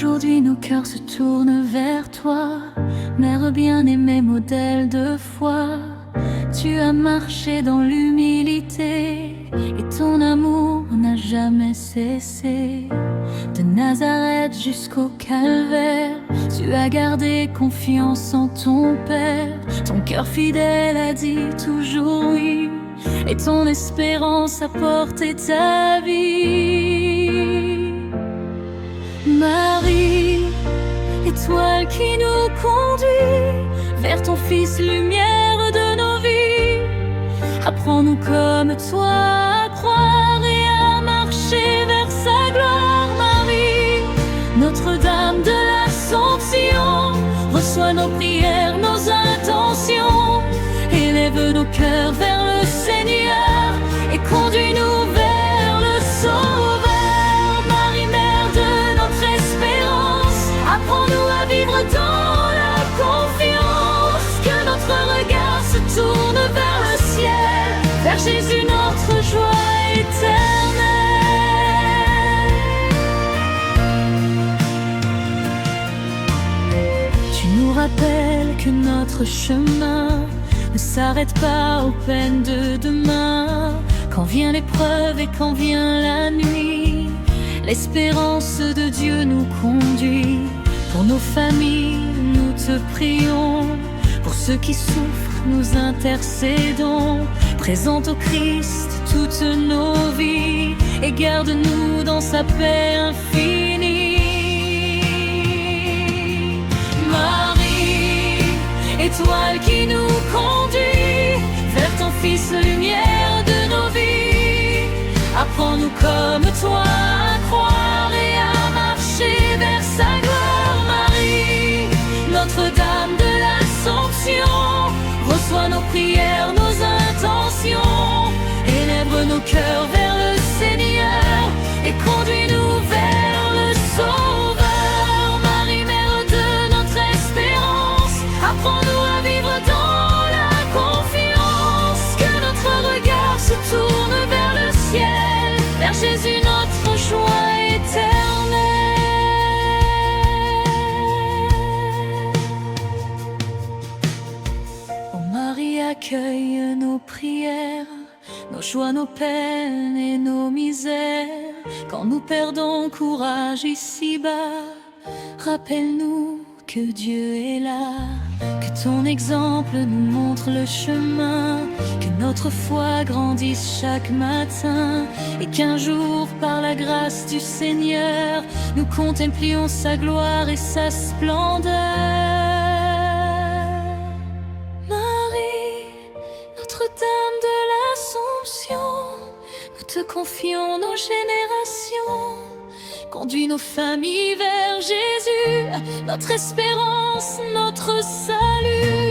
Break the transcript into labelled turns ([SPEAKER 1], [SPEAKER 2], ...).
[SPEAKER 1] Aujourd'hui nos cœurs se tournent vers toi, Mère bien-aimée, modèle de foi. Tu as marché dans l'humilité et ton amour n'a jamais cessé. De Nazareth jusqu'au calvaire, tu as gardé confiance en ton Père. Ton cœur fidèle a dit toujours oui, et ton espérance a porté ta vie. Marie, étoile qui nous conduit vers ton Fils, lumière de nos vies. Apprends-nous comme toi à croire et à marcher vers sa gloire. Marie, Notre-Dame de l'Assomption, reçois nos prières, nos intentions. Élève nos cœurs vers le Seigneur et conduis-nous vers le Sauveur. Marie, Mère de notre espérance, apprends-nous à vivre dans la confiance. Que notre regard se tourne vers le ciel, vers Jésus notre joie éternelle. Tu nous rappelles que notre chemin ne s'arrête pas aux peines de demain. Quand vient l'épreuve et quand vient la nuit, l'espérance de Dieu nous conduit. Pour nos familles, nous te prions. Pour ceux qui souffrent, nous intercédons. Présente au Christ toutes nos vies et garde-nous dans sa paix infinie. Marie, étoile qui nous conduit vers ton Fils, lumière de nos vies. Apprends-nous comme toi à croire et à marcher vers sa gloire. Marie, Notre-Dame de l'Assomption, reçois nos prières, nos intentions. Élève nos cœurs vers le Seigneur et conduis-nous vers le Sauveur. Marie, Mère de notre espérance, apprends-nous à vivre dans la confiance. Que notre regard se tourne vers le ciel, vers Jésus notre joie éternelle. Oh Marie, accueille nos prières, nos joies, nos peines et nos misères. Quand nous perdons courage ici-bas, rappelle-nous que Dieu est là. Que ton exemple nous montre le chemin, que notre foi grandisse chaque matin, et qu'un jour, par la grâce du Seigneur, nous contemplions sa gloire et sa splendeur. Marie, Notre-Dame de l'Assomption, nous te confions nos générations. Conduis nos familles vers Jésus, notre espérance, notre salut.